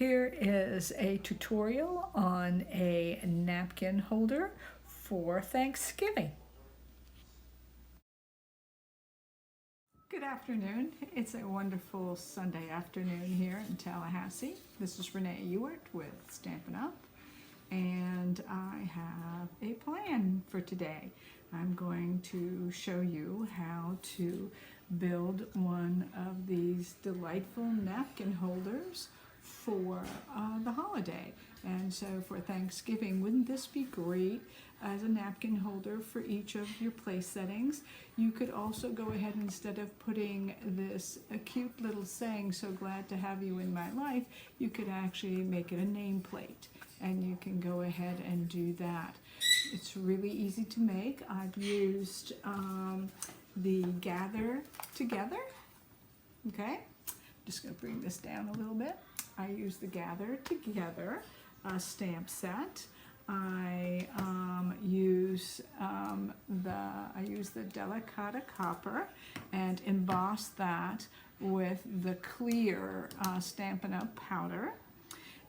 Here is a tutorial on a napkin holder for Thanksgiving. Good afternoon. It's a wonderful Sunday afternoon here in Tallahassee. This is Renee Ewart with Stampin' Up! And I have a plan for today. I'm going to show you how to build one of these delightful napkin holders for the holiday. And so for Thanksgiving, wouldn't this be great as a napkin holder for each of your place settings? You could also go ahead, instead of putting this a cute little saying, "So glad to have you in my life," you could actually make it a nameplate, and you can go ahead and do that. It's really easy to make. I've used the Gather Together. Okay, just going to bring this down a little bit. I use the Gather Together stamp set. I use the Delicata Copper and emboss that with the clear Stampin' Up! Powder.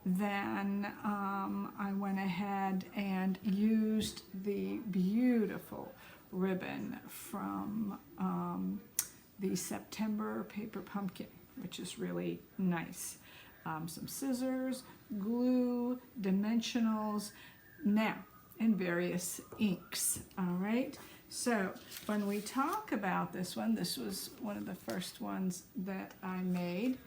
Then I went ahead and used the beautiful ribbon from the September paper pumpkin, which is really nice. Some scissors, glue, dimensionals, now, and various inks. All right, so when we talk about this one, this was one of the first ones that I made.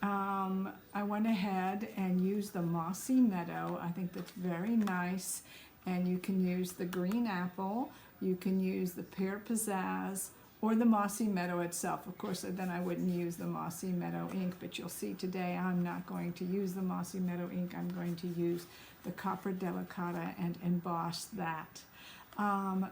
I went ahead and used the Mossy Meadow. I think that's very nice, and you can use the green apple, you can use the pear pizzazz, or the Mossy Meadow itself. Of course, then I wouldn't use the Mossy Meadow ink, but you'll see today I'm not going to use the Mossy Meadow ink. I'm going to use the Copper Delicata and emboss that.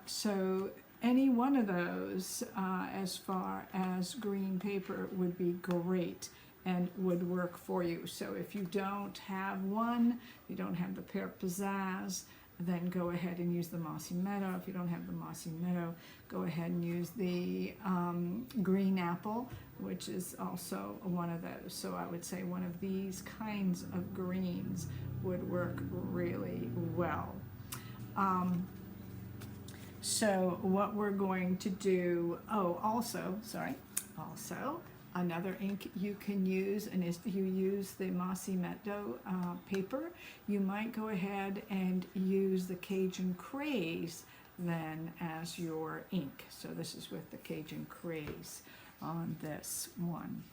So any one of those, as far as green paper, would be great and would work for you. So if you don't have one, you don't have the pear pizzazz, then go ahead and use the Mossy Meadow. If you don't have the Mossy Meadow, go ahead and use the green apple, which is also one of those. So I would say one of these kinds of greens would work really well. So what we're going to do, also another ink you can use, and if you use the Mossy Meadow paper, you might go ahead and use the Cajun Craze then as your ink. So this is with the Cajun Craze on this one.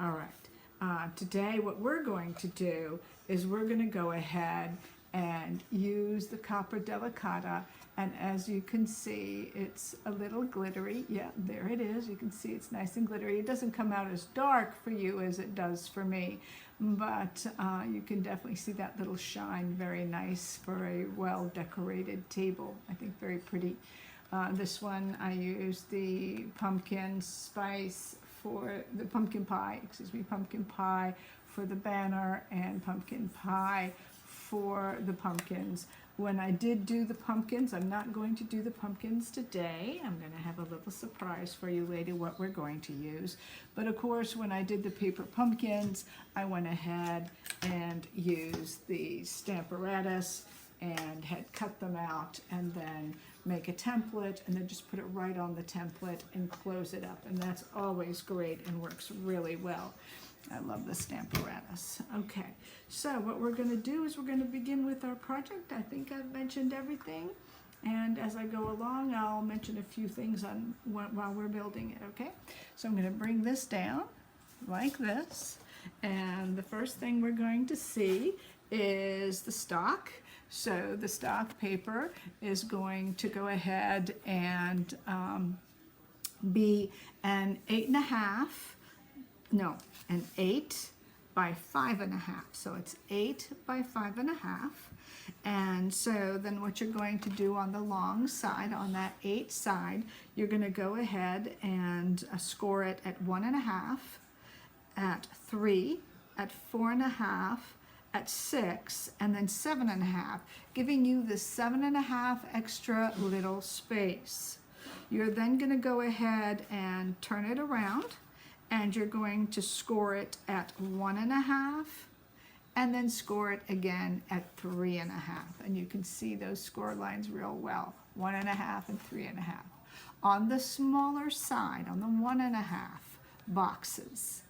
All right, today what we're going to do is we're going to go ahead and use the Copper Delicata, and as you can see, it's a little glittery. Yeah, there it is. You can see it's nice and glittery. It doesn't come out as dark for you as it does for me, but you can definitely see that little shine. Very nice for a well-decorated table. I think very pretty. This one I used the pumpkin spice for the pumpkin pie for the banner, and pumpkin pie for the pumpkins. When I did do the pumpkins, I'm not going to do the pumpkins today. I'm going to have a little surprise for you later what we're going to use. But of course, when I did the paper pumpkins, I went ahead and used the Stamparatus and had cut them out, and then make a template, and then just put it right on the template and close it up. And that's always great and works really well. I love the Stamparatus. Okay, so what we're going to do is we're going to begin with our project. I think I've mentioned everything, and as I go along, I'll mention a few things on while we're building it, okay? So I'm going to bring this down like this, and the first thing we're going to see is the stock. So the stock paper is going to go ahead and be an 8 by 5.5. So it's 8 by 5.5. And so then what you're going to do on the long side, on that 8 side, you're going to go ahead and score it at 1.5, at 3, at 4.5, at 6, and then 7.5, giving you the 7.5 extra little space. You're then going to go ahead and turn it around, and you're going to score it at 1.5 and then score it again at 3.5. And you can see those score lines real well, 1.5 and 3.5. On the smaller side, on the 1.5 boxes,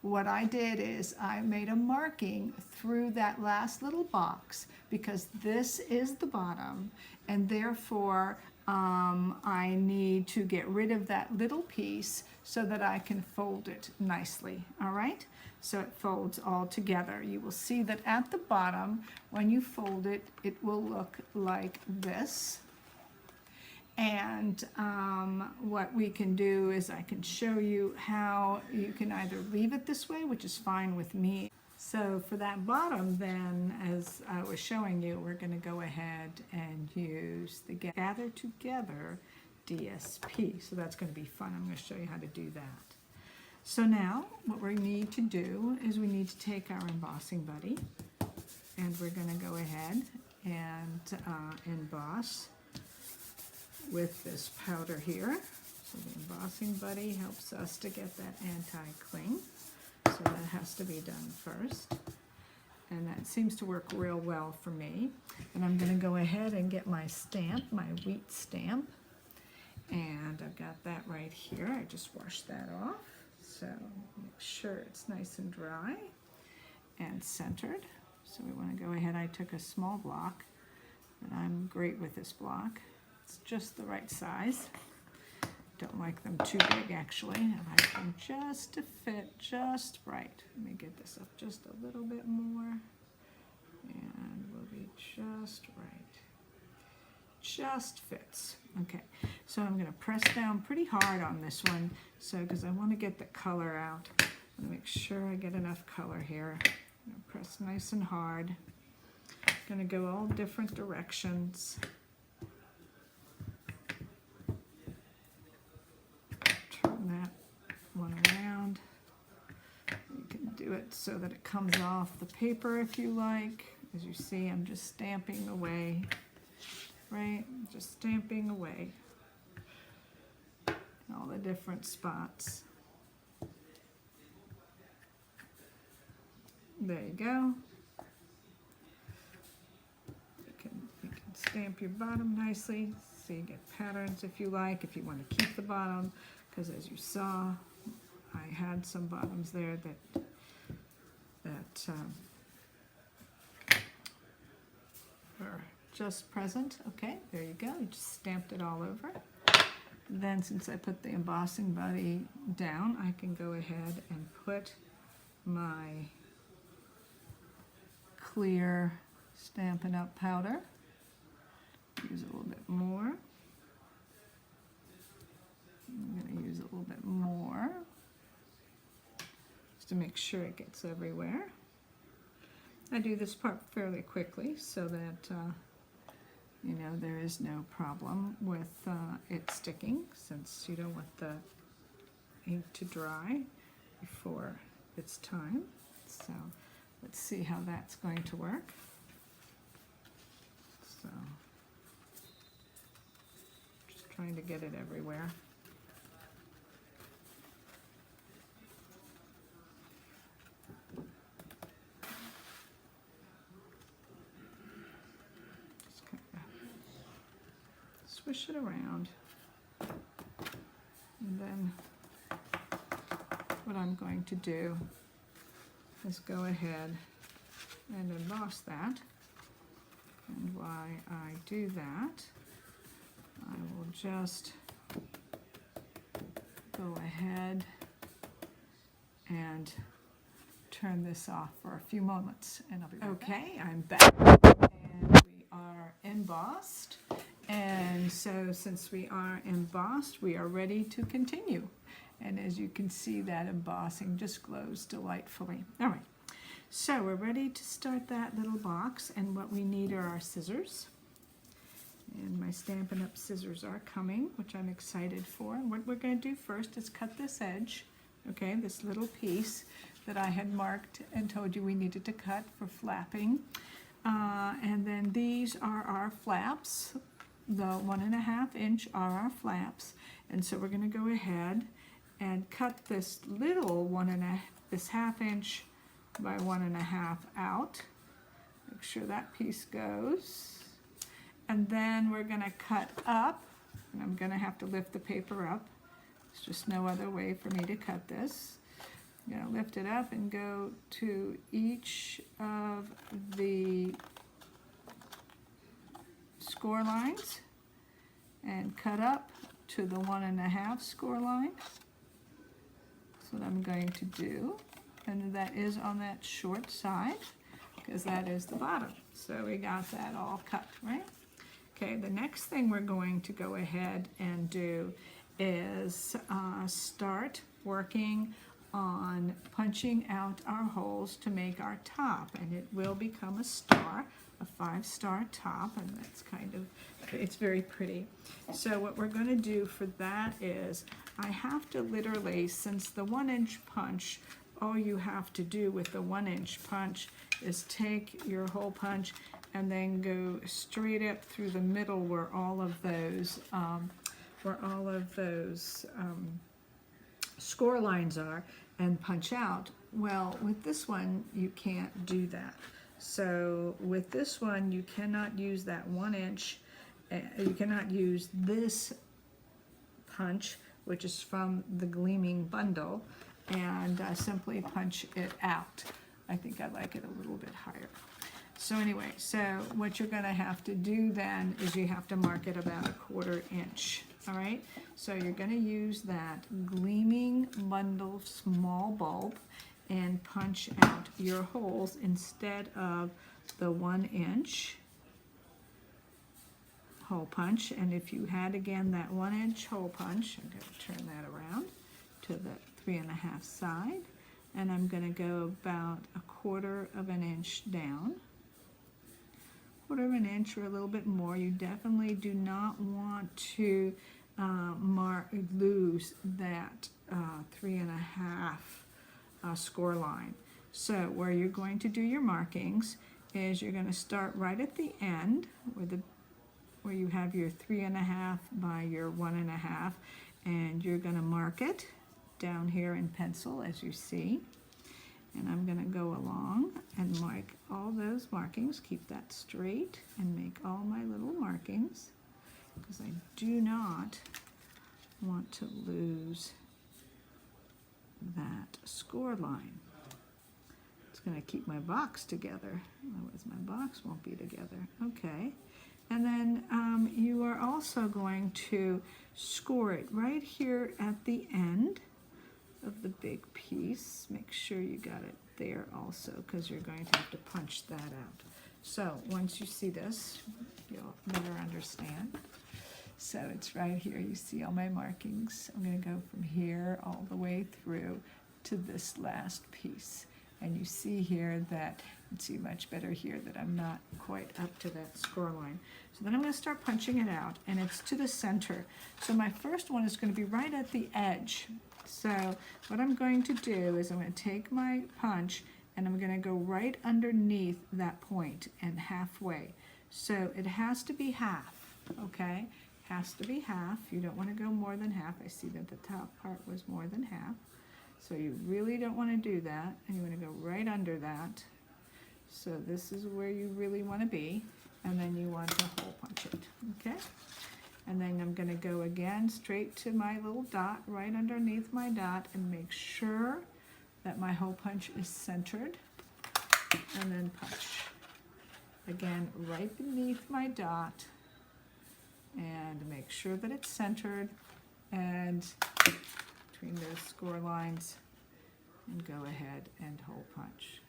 what I did is I made a marking through that last little box because this is the bottom, and therefore I need to get rid of that little piece so that I can fold it nicely, all right? So it folds all together. You will see that at the bottom, when you fold it, it will look like this. And what we can do is I can show you how you can either leave it this way, which is fine with me. So for that bottom then, as I was showing you, we're going to go ahead and use the Gather Together DSP. So that's going to be fun. I'm going to show you how to do that. So now what we need to do is we need to take our embossing buddy, and we're going to go ahead and emboss with this powder here. So the embossing buddy helps us to get that anti-cling. So that has to be done first. And that seems to work real well for me. And I'm going to go ahead and get my stamp, my wheat stamp. And I've got that right here. I just washed that off. So make sure it's nice and dry and centered. So we want to go ahead. I took a small block, and I'm great with this block. It's just the right size. Don't like them too big, actually. I like them just to fit just right. Let me get this up just a little bit more, and we'll be just right. Just fits. Okay, so I'm going to press down pretty hard on this one, so because I want to get the color out. I'm going to make sure I get enough color here. I'm going to press nice and hard. I'm going to go all different directions. That one around. You can do it so that it comes off the paper if you like. As you see, I'm just stamping away, right? Just stamping away all the different spots. There you go. You can stamp your bottom nicely so you get patterns if you like, if you want to keep the bottom. Because as you saw, I had some bottoms there that were just present. Okay, there you go. You just stamped it all over. Then since I put the embossing buddy down, I can go ahead and put my clear Stampin' Up! Powder. Use a little bit more. I'm going to use a little bit more just to make sure it gets everywhere. I do this part fairly quickly so that you know, there is no problem with it sticking, since you don't want the ink to dry before it's time. So let's see how that's going to work. So just trying to get it everywhere. Swish it around, and then what I'm going to do is go ahead and emboss that. And while I do that, I will just go ahead and turn this off for a few moments, and I'll be right back. Okay, I'm back, and we are embossed. And so since we are embossed, we are ready to continue. And as you can see, that embossing just glows delightfully. All right, so we're ready to start that little box, and what we need are our scissors. And my Stampin' Up! Scissors are coming, which I'm excited for. And what we're going to do first is cut this edge, okay, this little piece that I had marked and told you we needed to cut for flapping. And then these are our flaps. The 1.5 inch are our flaps, and so we're going to go ahead and cut this little this 1/2 inch by 1.5 out. Make sure that piece goes. And then we're going to cut up, and I'm going to have to lift the paper up. There's just no other way for me to cut this. I'm going to lift it up and go to each of the score lines and cut up to the 1.5 score line. That's what I'm going to do. And that is on that short side because that is the bottom. So we got that all cut, right? Okay, the next thing we're going to go ahead and do is start working on punching out our holes to make our top, and it will become a star, a 5-star top, and that's kind of, it's very pretty. So what we're going to do for that is I have to literally, since the 1-inch punch, all you have to do with the 1-inch punch is take your hole punch and then go straight up through the middle where all of those score lines are and punch out. Well, with this one you can't do that. So with this one you cannot use that 1-inch. You cannot use this punch, which is from the Gleaming bundle, and simply punch it out. I think I like it a little bit higher. So anyway, so what you're going to have to do then is you have to mark it about 1/4 inch. All right, so you're going to use that Gleaming bundle small bulb and punch out your holes instead of the 1-inch hole punch. And if you had again that 1-inch hole punch, I'm going to turn that around to the 3.5 side, and I'm going to go about 1/4 inch down. 1/4 inch or a little bit more. You definitely do not want to lose that 3.5 score line. So where you're going to do your markings is you're going to start right at the end where you have your 3.5 by your 1.5, and you're going to mark it down here in pencil as you see. And I'm going to go along and mark all those markings, keep that straight, and make all my little markings because I do not want to lose that score line. It's going to keep my box together, otherwise my box won't be together. Okay, and then you are also going to score it right here at the end of the big piece. Make sure you got it there also, because you're going to have to punch that out. So once you see this, you'll better understand. So it's right here. You see all my markings. I'm going to go from here all the way through to this last piece. And you see here that, you can see much better here that I'm not quite up to that score line. So then I'm going to start punching it out, and it's to the center. So my first one is going to be right at the edge. So what I'm going to do is I'm going to take my punch and I'm going to go right underneath that point and halfway. So it has to be half, okay? Has to be half. You don't want to go more than half. I see that the top part was more than half. So you really don't want to do that, and you want to go right under that. So this is where you really want to be, and then you want to hole punch it, okay? And then I'm going to go again straight to my little dot right underneath my dot and make sure that my hole punch is centered, and then punch. Again, right beneath my dot, and make sure that it's centered and between those score lines, and go ahead and hole punch.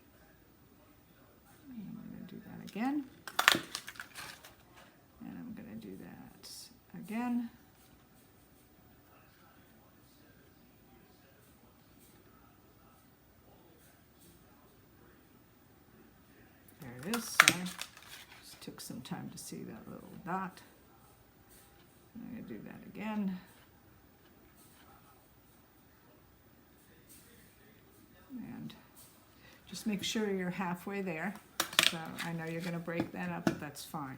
And I'm going to do that again, and I'm going to do that again. There it is. Sorry. Just took some time to see that little dot. I'm going to do that again. And just make sure you're halfway there. So I know you're going to break that up, but that's fine.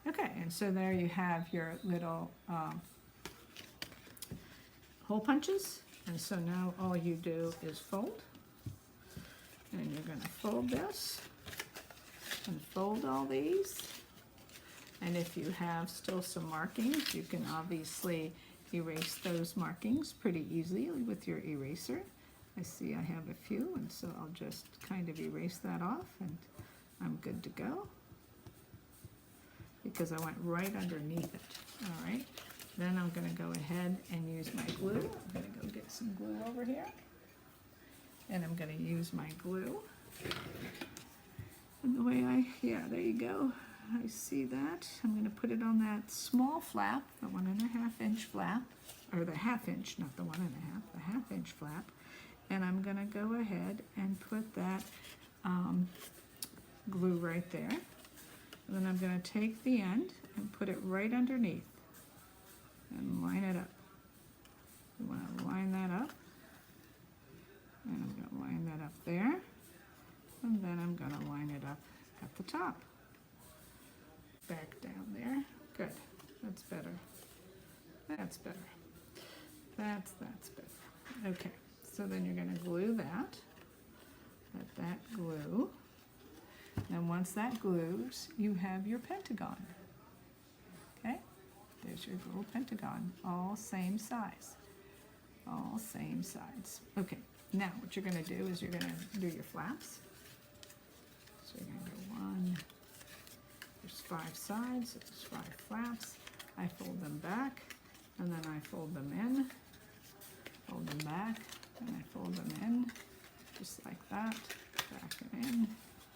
Okay, and so there you have your little hole punches. And so now all you do is fold And you're going to fold this and fold all these. And if you have still some markings, you can obviously erase those markings pretty easily with your eraser. I see I have a few, and so I'll just kind of erase that off, and I'm good to go because I went right underneath it. All right, then I'm going to go ahead and use my glue. I'm going to go get some glue over here, and I'm going to use my glue. And the way yeah, there you go. I see that. I'm going to put it on that small flap, the 1.5 inch flap, or the 1/2 inch, not the 1.5, the 1/2 inch flap. And I'm going to go ahead and put that glue right there. And then I'm going to take the end and put it right underneath and line it up. You want to line that up. And I'm going to line that up there. And then I'm going to line it up at the top. Back down there. Good. That's better. That's better. That's better. Okay. So then you're going to glue that. Let that glue. Then once that glues, you have your pentagon. Okay? There's your little pentagon. All same size. All same sides. Okay. Now what you're going to do is you're going to do your flaps. So you're going to go 1. There's 5 sides. So there's 5 flaps. I fold them back, and then I fold them in. Fold them back, and I fold them in, just like that. Back and in.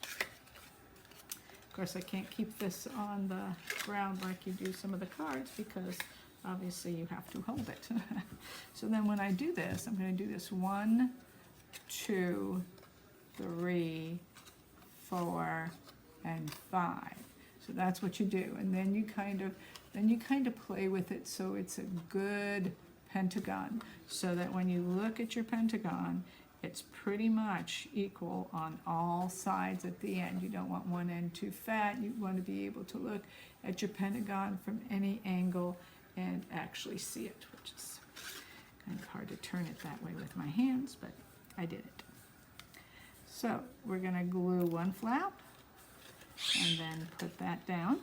Of course, I can't keep this on the ground like you do some of the cards because obviously you have to hold it. So then when I do this, I'm going to do this 1, 2, 3, 4, and 5. So that's what you do, and then you kind of play with it so it's a good pentagon, so that when you look at your pentagon, it's pretty much equal on all sides at the end. You don't want one end too fat. You want to be able to look at your pentagon from any angle and actually see it, which is kind of hard to turn it that way with my hands, but I did it. So we're going to glue one flap and then put that down.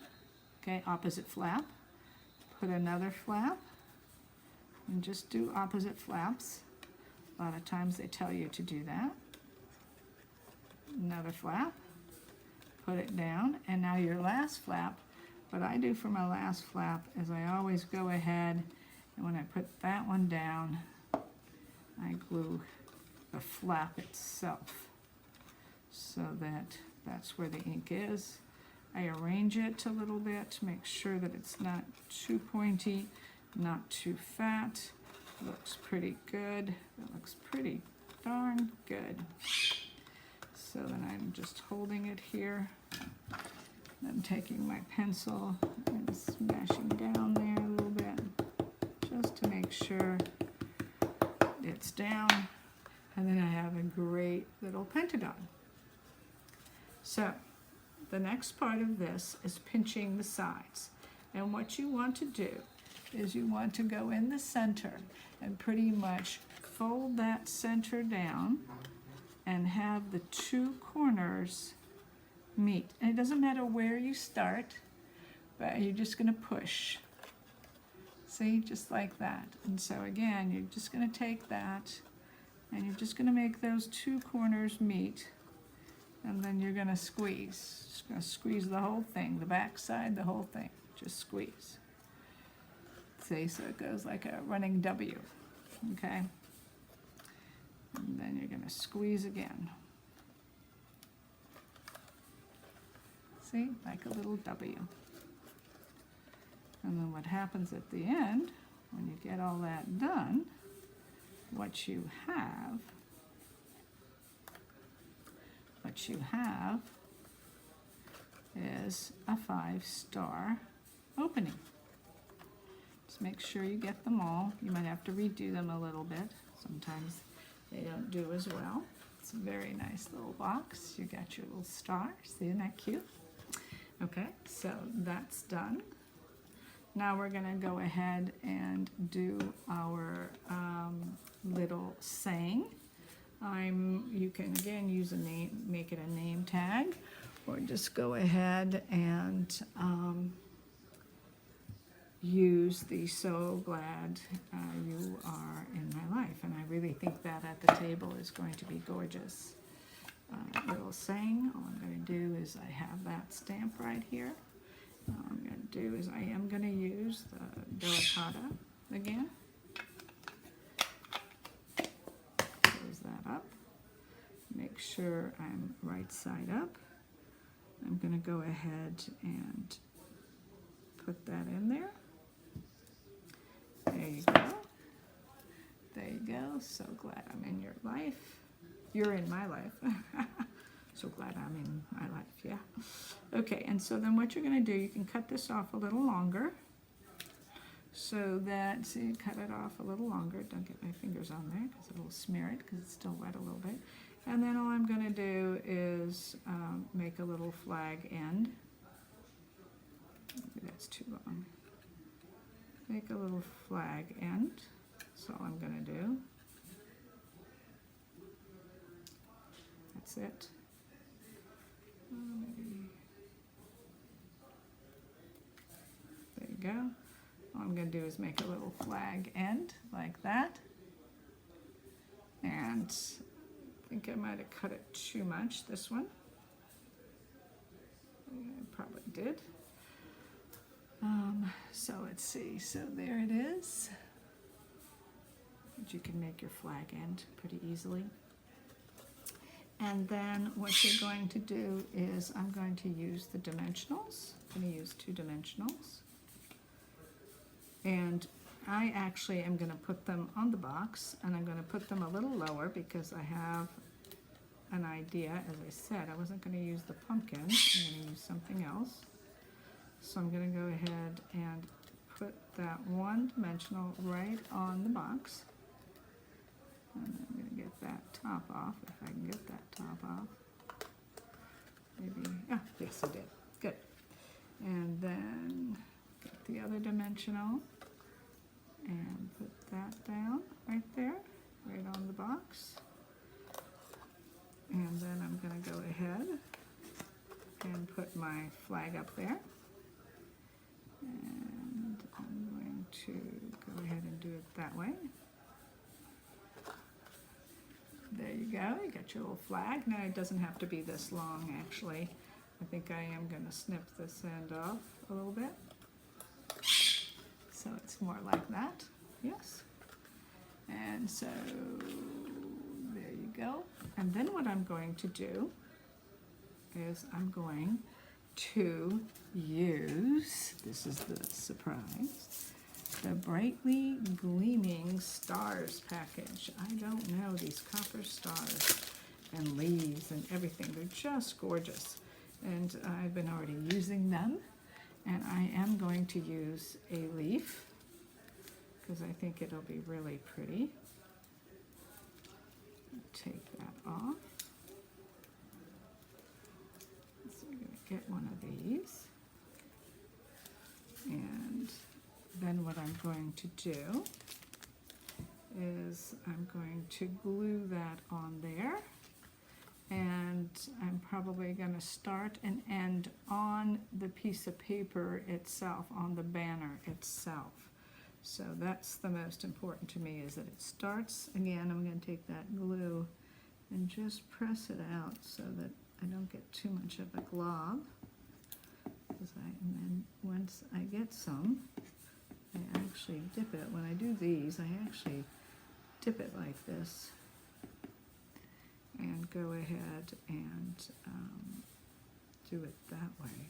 Okay, opposite flap. Put another flap and just do opposite flaps. A lot of times they tell you to do that. Another flap, put it down, and now your last flap. What I do for my last flap is I always go ahead, and when I put that one down, I glue the flap itself so that that's where the ink is. I arrange it a little bit to make sure that it's not too pointy, not too fat. Looks pretty good. That looks pretty darn good. So then I'm just holding it here. I'm taking my pencil and smashing down there a little bit just to make sure it's down. And then I have a great little pentagon. So the next part of this is pinching the sides. And what you want to do is you want to go in the center and pretty much fold that center down and have the 2 corners meet. And it doesn't matter where you start, but you're just going to push. See, just like that. And so again, you're just going to take that and you're just going to make those 2 corners meet, and then you're going to squeeze. Just going to squeeze the whole thing, the back side, the whole thing. Just squeeze. See, so it goes like a running W, okay? And then you're going to squeeze again. See, like a little W. And then what happens at the end, when you get all that done, what you have is a 5-star opening. Just make sure you get them all. You might have to redo them a little bit. Sometimes they don't do as well. It's a very nice little box. You got your little star. See, isn't that cute? Okay, so that's done. Now we're going to go ahead and do our little saying. You can again use a name, make it a name tag, or just go ahead and use the "So glad you are in my life," and I really think that at the table is going to be gorgeous. Little saying. All I'm going to do is I have that stamp right here. All I'm going to do is I am going to use the delicata again. Close that up. Make sure I'm right side up. I'm going to go ahead and put that in there. There you go. There you go. So glad I'm in your life. You're in my life. So glad I'm in my life, yeah. Okay, and so then what you're going to do, you can cut this off a little longer. So that, see, cut it off a little longer. Don't get my fingers on there because it'll smear it because it's still wet a little bit. And then all I'm going to do is make a little flag end. Maybe that's too long. Make a little flag end. That's all I'm going to do. That's it. There you go. All I'm going to do is make a little flag end like that. And I think I might have cut it too much, this one. I probably did. So let's see. So there it is. But you can make your flag end pretty easily. And then what you're going to do is I'm going to use the dimensionals. I'm going to use 2 dimensionals. And I actually am going to put them on the box, and I'm going to put them a little lower because I have an idea. As I said, I wasn't going to use the pumpkin. I'm going to use something else. So I'm going to go ahead and put that 1 dimensional right on the box. And I'm going to get that top off, if I can get that top off. Maybe, oh, yes I did, good. And then get the other dimensional and put that down right there, right on the box. And then I'm going to go ahead and put my flag up there. And I'm going to go ahead and do it that way. There you go, you got your little flag. Now it doesn't have to be this long actually. I think I am going to snip this end off a little bit. So it's more like that, yes. And so there you go. And then what I'm going to do is I'm going to use, this is the surprise, the Brightly Gleaming Stars package. I don't know, these copper stars and leaves and everything, they're just gorgeous. And I've been already using them, and I am going to use a leaf because I think it'll be really pretty. Take that off. So I'm going to get one of these. And then what I'm going to do is I'm going to glue that on there, and I'm probably going to start and end on the piece of paper itself, on the banner itself. So that's the most important to me, is that it starts, again, I'm going to take that glue and just press it out so that I don't get too much of a glob. And then once I get some, I actually dip it. When I do these, I actually dip it like this and go ahead and do it that way.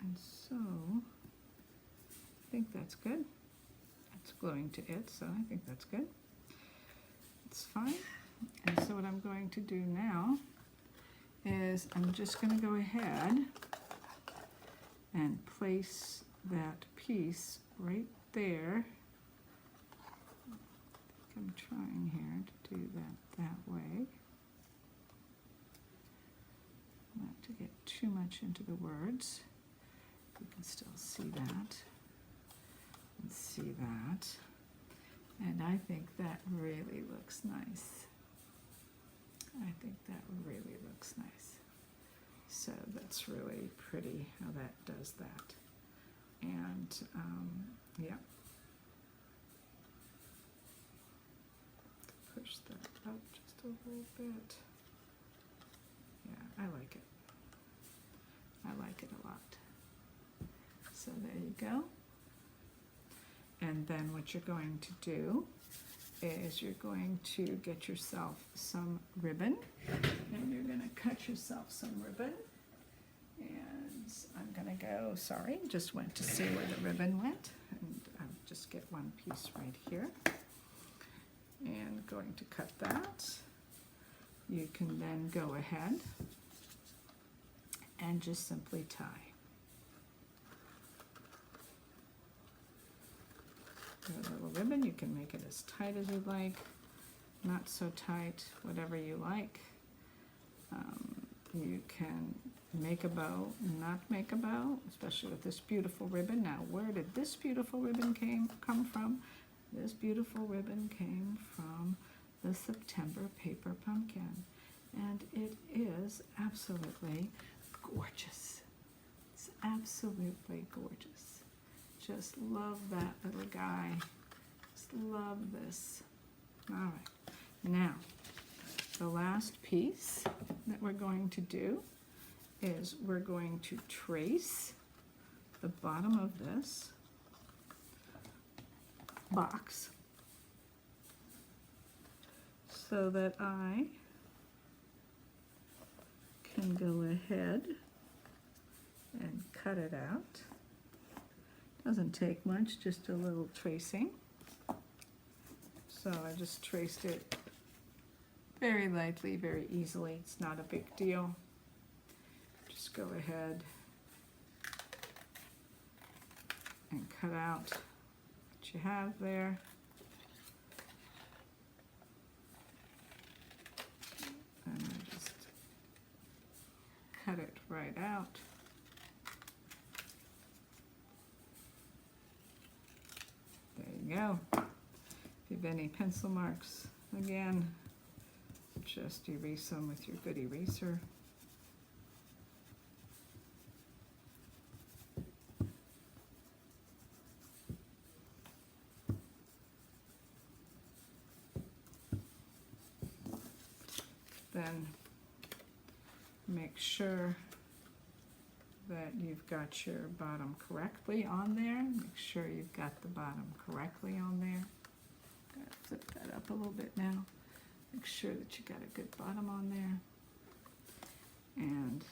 And so, I think that's good. It's gluing to it, so I think that's good. It's fine. And so what I'm going to do now is I'm just going to go ahead and place that piece right there. I think I'm trying here to do that way. Not to get too much into the words. You can still see that and see that. And I think that really looks nice. I think that really looks nice. So that's really pretty how that does that. And yeah. Push that up just a little bit. Yeah, I like it. I like it a lot. So there you go. And then what you're going to do is you're going to get yourself some ribbon, and you're going to cut yourself some ribbon. And I'm going to go, sorry, just went to see where the ribbon went, and I'll just get one piece right here. And going to cut that. You can then go ahead and just simply tie. A little ribbon, you can make it as tight as you like, not so tight, whatever you like. You can make a bow, not make a bow, especially with this beautiful ribbon. Now, where did this beautiful ribbon come from? This beautiful ribbon came from the September paper pumpkin, and it is absolutely gorgeous. It's absolutely gorgeous. Just love that little guy. Just love this. All right. Now, the last piece that we're going to do is we're going to trace the bottom of this box so that I can go ahead and cut it out. Doesn't take much, just a little tracing. So I just traced it very lightly, very easily. It's not a big deal. Just go ahead and cut out what you have there. And I just cut it right out. There you go. If you have any pencil marks, again, just erase them with your good eraser. Then make sure that you've got your bottom correctly on there. Make sure you've got the bottom correctly on there. Gotta flip that up a little bit now. Make sure that you got a good bottom on there. And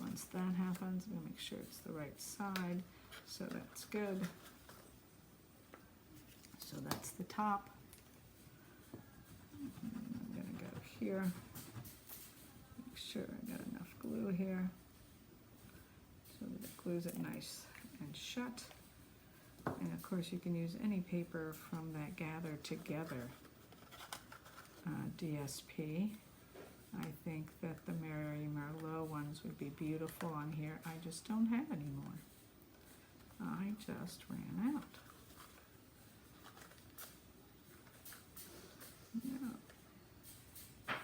once that happens, we'll make sure it's the right side. So that's good. So that's the top. And I'm gonna go here. Make sure I got enough glue here so that it glues it nice and shut. And of course you can use any paper from that Gather Together DSP. I think that the Mary Merlot ones would be beautiful on here. I just don't have any more. I just ran out. Yeah.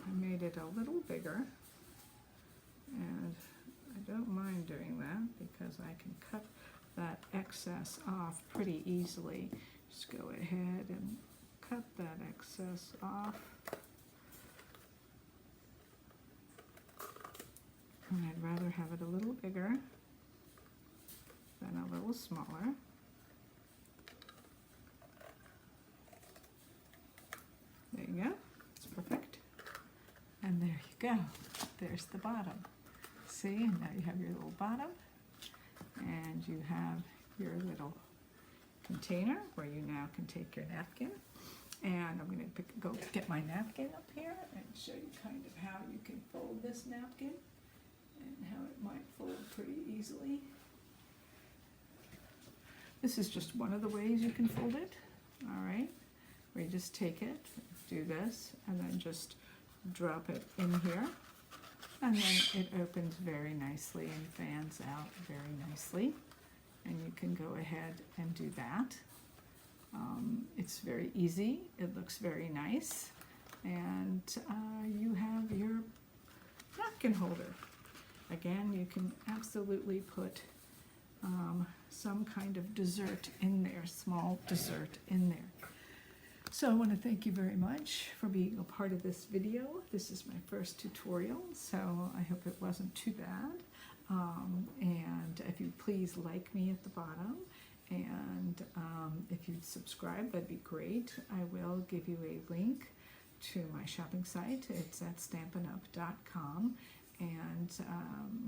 I made it a little bigger, and I don't mind doing that because I can cut that excess off pretty easily. Just go ahead and cut that excess off. And I'd rather have it a little bigger than a little smaller. There you go, it's perfect. And there you go, there's the bottom. See, and now you have your little bottom, and you have your little container where you now can take your napkin. And I'm going to go get my napkin up here and show you kind of how you can fold this napkin and how it might fold pretty easily. This is just one of the ways you can fold it, all right? Where you just take it, do this, and then just drop it in here. And then it opens very nicely and fans out very nicely. and you can go ahead and do that. It's very easy, it looks very nice, and you have your napkin holder. Again, you can absolutely put some kind of dessert in there, small dessert in there. So I want to thank you very much for being a part of this video. This is my first tutorial, so I hope it wasn't too bad. And if you please like me at the bottom, and if you'd subscribe, that'd be great. I will give you a link to my shopping site. It's at stampinup.com, and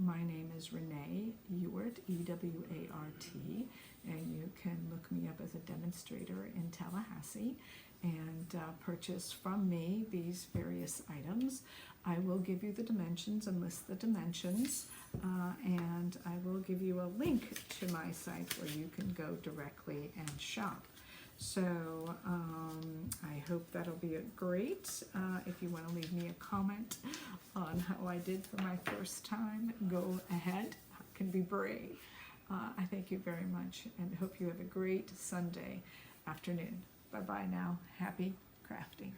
my name is Renee Ewart, E-W-A-R-T, and you can look me up as a demonstrator in Tallahassee and purchase from me these various items. I will give you the dimensions and list the dimensions, and I will give you a link to my site where you can go directly and shop. So I hope that'll be great. If you want to leave me a comment on how I did for my first time, go ahead. I can be brave. I thank you very much and hope you have a great Sunday afternoon. Bye-bye now. Happy crafting.